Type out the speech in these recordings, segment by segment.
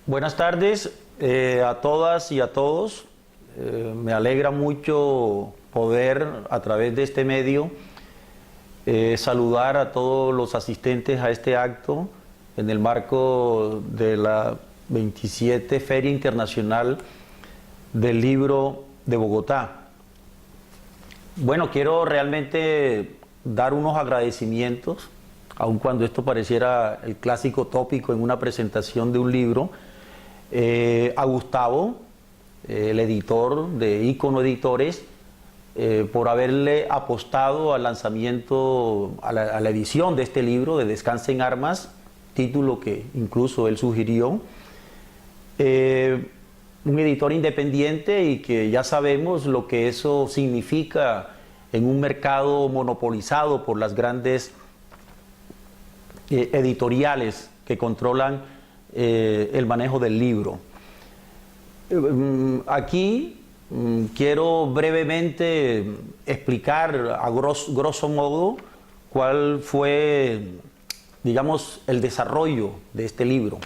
Buenas tardes a todas y a todos. Me alegra mucho poder, a través de este medio, saludar a todos los asistentes a este acto en el marco de la 27 Feria Internacional del Libro de Bogotá. Bueno, quiero realmente dar unos agradecimientos, aun cuando esto pareciera el clásico tópico en una presentación de un libro, a Gustavo, el editor de Ícono Editores, por haberle apostado al lanzamiento, a la edición de este libro de Descansa en Armas, título que incluso él sugirió. Un editor independiente y que ya sabemos lo que eso significa en un mercado monopolizado por las grandes editoriales que controlan el manejo del libro. Aquí quiero brevemente explicar a grosso modo cuál fue, digamos, el desarrollo de este libro.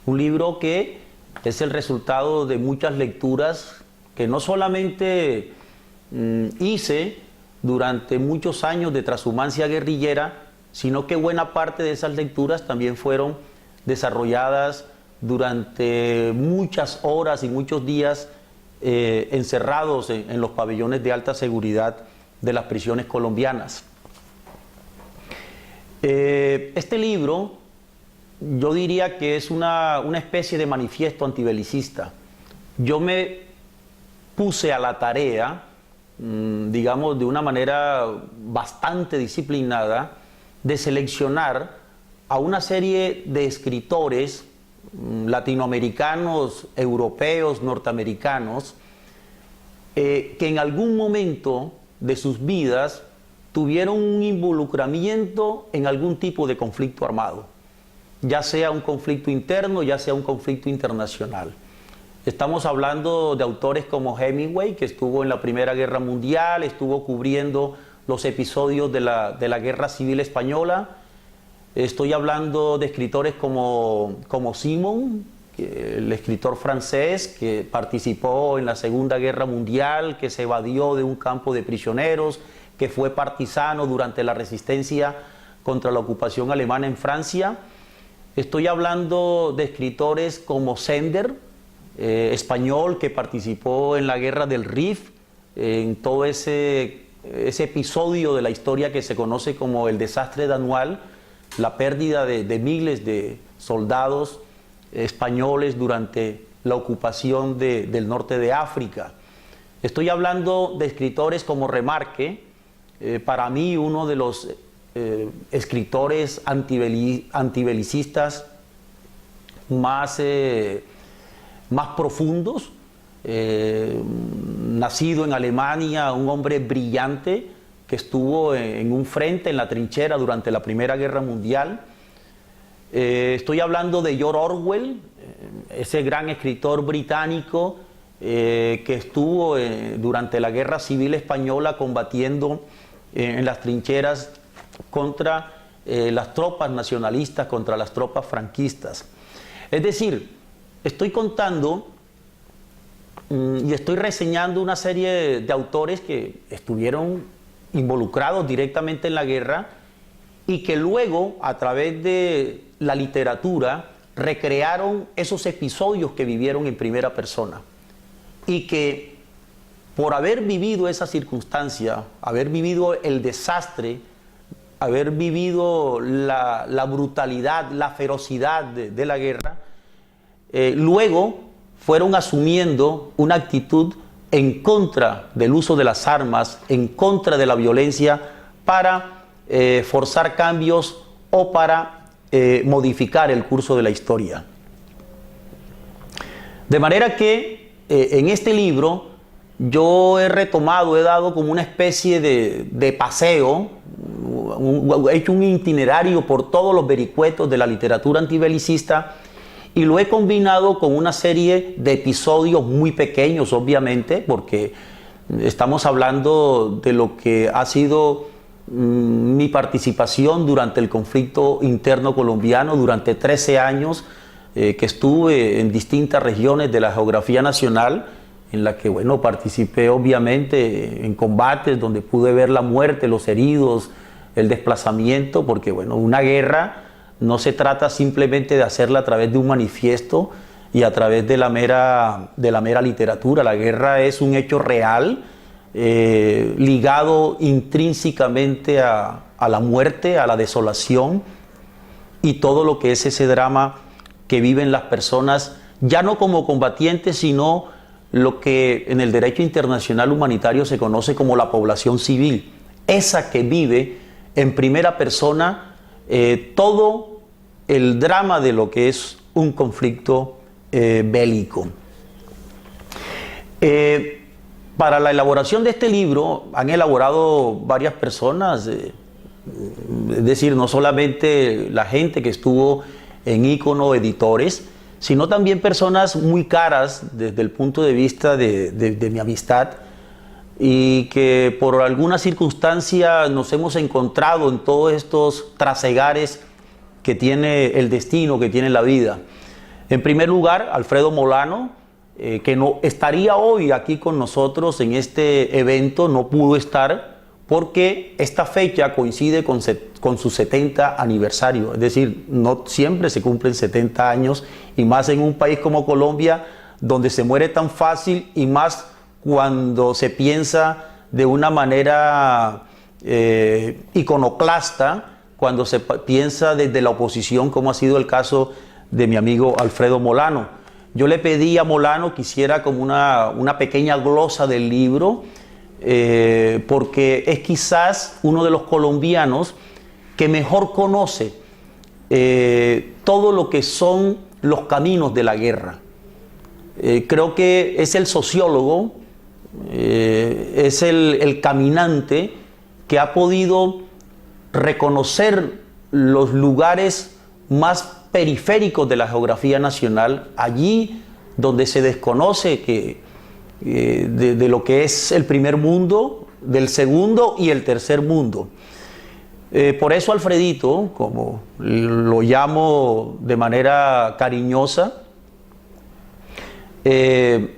Un libro que es el resultado de muchas lecturas que no solamente hice durante muchos años de transhumancia guerrillera, sino que buena parte de esas lecturas también fueron desarrolladas durante muchas horas y muchos días encerrados en los pabellones de alta seguridad de las prisiones colombianas. Este libro, yo diría que es una especie de manifiesto antibelicista. Yo me puse a la tarea, digamos, de una manera bastante disciplinada, de seleccionar a una serie de escritores latinoamericanos, europeos, norteamericanos, que en algún momento de sus vidas tuvieron un involucramiento en algún tipo de conflicto armado, ya sea un conflicto interno, ya sea un conflicto internacional. Estamos hablando de autores como Hemingway, que estuvo en la Primera Guerra Mundial, estuvo cubriendo los episodios de la Guerra Civil Española. Estoy hablando de escritores como Simon, el escritor francés que participó en la Segunda Guerra Mundial, que se evadió de un campo de prisioneros, que fue partisano durante la resistencia contra la ocupación alemana en Francia. Estoy hablando de escritores como Sender, español, que participó en la Guerra del Rif, en todo ese episodio de la historia que se conoce como el desastre de Anual, la pérdida de miles de soldados españoles durante la ocupación del norte de África. Estoy hablando de escritores como Remarque, para mí uno de los escritores antibelicistas más profundos, nacido en Alemania, un hombre brillante que estuvo en un frente, en la trinchera durante la Primera Guerra Mundial. Estoy hablando de George Orwell, ese gran escritor británico que estuvo durante la Guerra Civil Española combatiendo en las trincheras contra las tropas nacionalistas, contra las tropas franquistas. Es decir, estoy contando y estoy reseñando una serie de autores que estuvieron involucrados directamente en la guerra y que luego, a través de la literatura, recrearon esos episodios que vivieron en primera persona y que, por haber vivido esa circunstancia, haber vivido el desastre, haber vivido la brutalidad, la ferocidad de la guerra, luego fueron asumiendo una actitud en contra del uso de las armas, en contra de la violencia, para forzar cambios o para modificar el curso de la historia. De manera que en este libro yo he retomado, he dado como una especie de paseo, he hecho un itinerario por todos los vericuetos de la literatura antibelicista y lo he combinado con una serie de episodios muy pequeños, obviamente, porque estamos hablando de lo que ha sido mi participación durante el conflicto interno colombiano durante 13 años, que estuve en distintas regiones de la geografía nacional, en la que, bueno, participé obviamente en combates donde pude ver la muerte, los heridos, el desplazamiento, porque, bueno, una guerra no se trata simplemente de hacerla a través de un manifiesto y a través de la mera literatura. La guerra es un hecho real, ligado intrínsecamente a la muerte, a la desolación y todo lo que es ese drama que viven las personas, ya no como combatientes, sino lo que en el derecho internacional humanitario se conoce como la población civil, esa que vive en primera persona todo el drama de lo que es un conflicto bélico. Para la elaboración de este libro han elaborado varias personas, es decir, no solamente la gente que estuvo en Ícono Editores, sino también personas muy caras desde el punto de vista de mi amistad, y que por alguna circunstancia nos hemos encontrado en todos estos trasegares que tiene el destino, que tiene la vida. En primer lugar, Alfredo Molano, que no estaría hoy aquí con nosotros en este evento, no pudo estar porque esta fecha coincide con su 70 aniversario, es decir, no siempre se cumplen 70 años, y más en un país como Colombia, donde se muere tan fácil, y más cuando se piensa de una manera iconoclasta, cuando se piensa desde la oposición, como ha sido el caso de mi amigo Alfredo Molano. Yo le pedí a Molano que hiciera como una pequeña glosa del libro, porque es quizás uno de los colombianos que mejor conoce todo lo que son los caminos de la guerra. Creo que es el sociólogo, es el caminante que ha podido reconocer los lugares más periféricos de la geografía nacional, allí donde se desconoce de lo que es el primer mundo, del segundo y el tercer mundo. Por eso Alfredito, como lo llamo de manera cariñosa,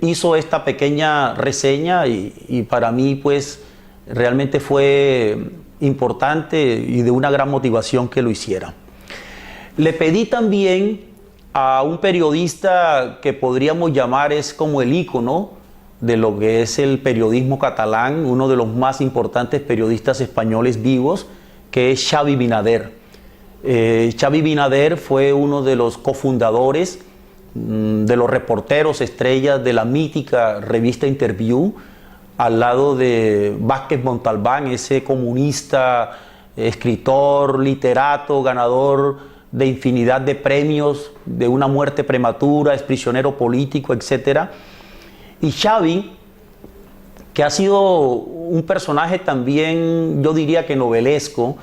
hizo esta pequeña reseña, y para mí pues realmente fue importante y de una gran motivación que lo hiciera. Le pedí también a un periodista que podríamos llamar es como el ícono de lo que es el periodismo catalán, uno de los más importantes periodistas españoles vivos, que es Xavi Binader. Xavi Binader fue uno de los cofundadores, de los reporteros estrellas de la mítica revista Interview, al lado de Vázquez Montalbán, ese comunista, escritor, literato, ganador de infinidad de premios, de una muerte prematura, es prisionero político, etc. Y Xavi, que ha sido un personaje también, yo diría que novelesco,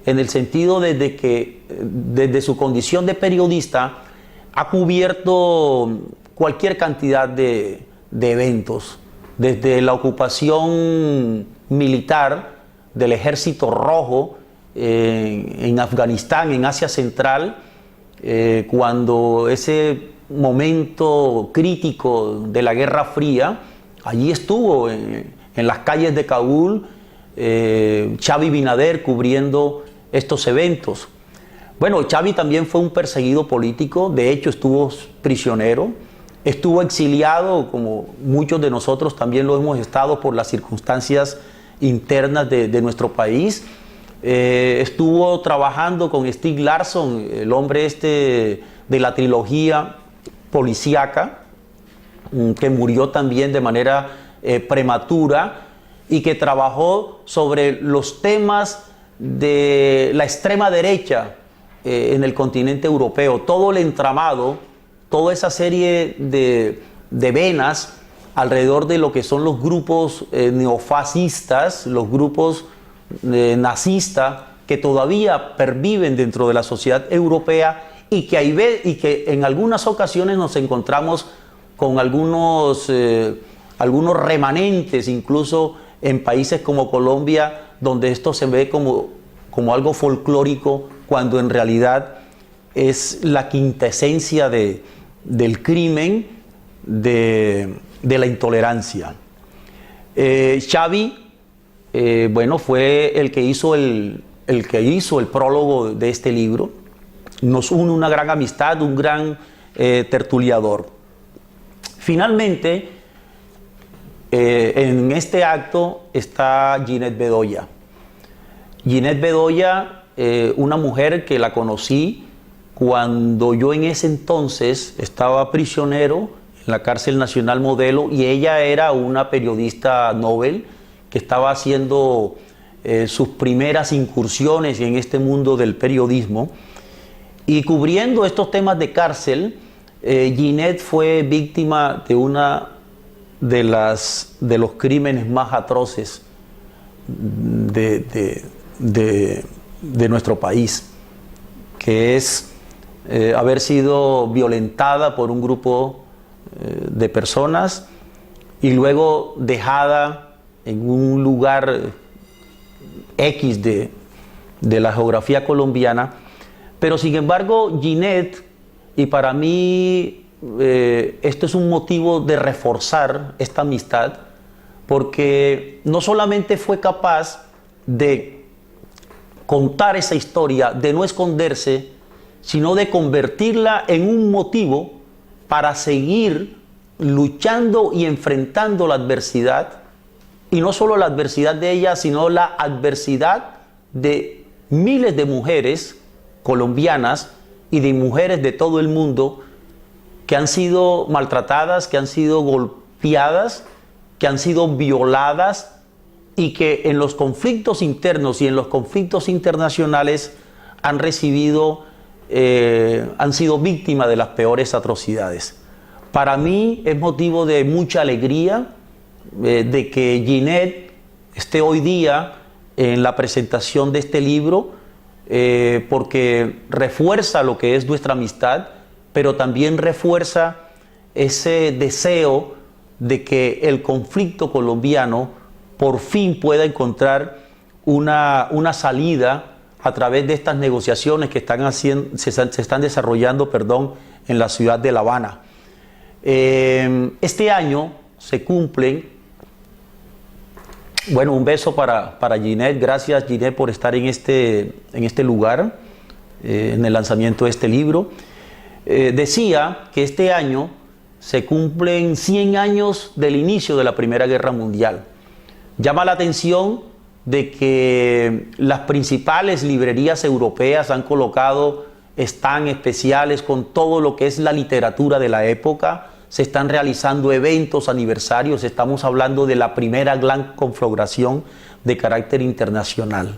en el sentido de que desde su condición de periodista ha cubierto cualquier cantidad de eventos, desde la ocupación militar del Ejército Rojo en Afganistán, en Asia Central, cuando ese momento crítico de la Guerra Fría, allí estuvo en las calles de Kabul Xavi Binader cubriendo estos eventos. Bueno, Xavi también fue un perseguido político, de hecho estuvo prisionero, estuvo exiliado, como muchos de nosotros también lo hemos estado por las circunstancias internas de nuestro país. Estuvo trabajando con Stieg Larsson, el hombre este de la trilogía policíaca, que murió también de manera prematura, y que trabajó sobre los temas de la extrema derecha en el continente europeo, todo el entramado, toda esa serie de venas alrededor de lo que son los grupos neofascistas, los grupos nazistas que todavía perviven dentro de la sociedad europea, y que en algunas ocasiones nos encontramos con algunos remanentes, incluso en países como Colombia, donde esto se ve como algo folclórico, cuando en realidad es la quintesencia del crimen, de la intolerancia. Xavi, bueno, fue el que hizo el prólogo de este libro. Nos une una gran amistad, un gran tertuliador. Finalmente, en este acto está Ginette Bedoya. Ginette Bedoya, una mujer que la conocí cuando yo en ese entonces estaba prisionero en la cárcel Nacional Modelo, y ella era una periodista Nobel que estaba haciendo sus primeras incursiones en este mundo del periodismo, y cubriendo estos temas de cárcel. Ginette fue víctima de una de los crímenes más atroces de nuestro país, que es haber sido violentada por un grupo de personas y luego dejada en un lugar X de la geografía colombiana. Pero sin embargo, Ginette, y para mí esto es un motivo de reforzar esta amistad, porque no solamente fue capaz de contar esa historia, de no esconderse, sino de convertirla en un motivo para seguir luchando y enfrentando la adversidad, y no solo la adversidad de ella, sino la adversidad de miles de mujeres colombianas y de mujeres de todo el mundo que han sido maltratadas, que han sido golpeadas, que han sido violadas, y que en los conflictos internos y en los conflictos internacionales han sido víctimas de las peores atrocidades. Para mí es motivo de mucha alegría de que Ginette esté hoy día en la presentación de este libro, porque refuerza lo que es nuestra amistad, pero también refuerza ese deseo de que el conflicto colombiano por fin pueda encontrar una salida a través de estas negociaciones que se están desarrollando, en la ciudad de La Habana. Este año se cumplen, bueno, un beso para Ginette. Gracias, Ginette, por estar en este lugar, en el lanzamiento de este libro. Decía que este año se cumplen 100 años del inicio de la Primera Guerra Mundial. Llama la atención de que las principales librerías europeas han colocado stands especiales con todo lo que es la literatura de la época. Se están realizando eventos, aniversarios. Estamos hablando de la primera gran conflagración de carácter internacional.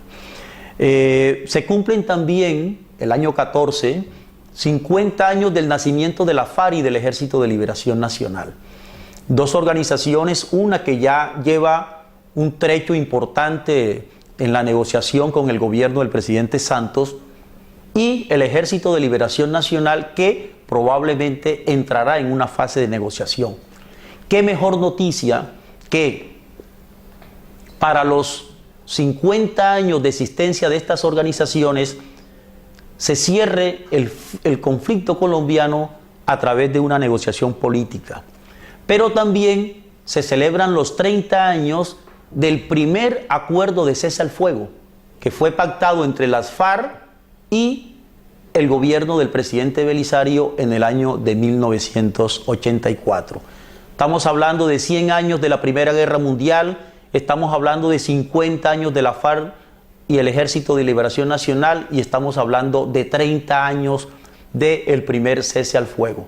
Se cumplen también, el año 14, 50 años del nacimiento de la FARC y del Ejército de Liberación Nacional. Dos organizaciones, una que ya lleva un trecho importante en la negociación con el gobierno del presidente Santos, y el Ejército de Liberación Nacional, que probablemente entrará en una fase de negociación. ¿Qué mejor noticia que para los 50 años de existencia de estas organizaciones se cierre el conflicto colombiano a través de una negociación política? Pero también se celebran los 30 años del primer acuerdo de cese al fuego, que fue pactado entre las FARC y el gobierno del presidente Belisario en el año de 1984. Estamos hablando de 100 años de la Primera Guerra Mundial, estamos hablando de 50 años de la FARC y el Ejército de Liberación Nacional, y estamos hablando de 30 años del primer cese al fuego.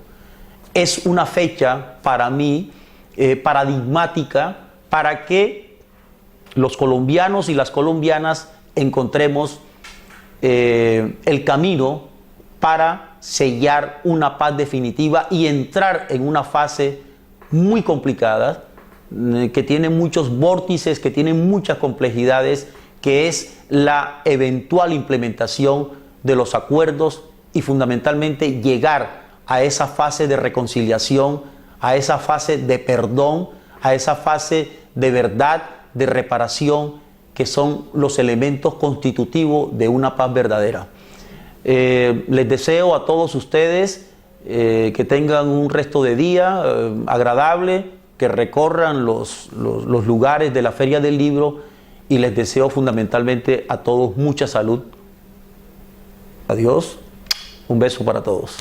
Es una fecha para mí paradigmática para que los colombianos y las colombianas encontremos el camino para sellar una paz definitiva y entrar en una fase muy complicada, que tiene muchos vórtices, que tiene muchas complejidades, que es la eventual implementación de los acuerdos y fundamentalmente llegar a esa fase de reconciliación, a esa fase de perdón, a esa fase de verdad, de reparación, que son los elementos constitutivos de una paz verdadera. Les deseo a todos ustedes que tengan un resto de día agradable, que recorran los lugares de la Feria del Libro, y les deseo fundamentalmente a todos mucha salud. Adiós, un beso para todos.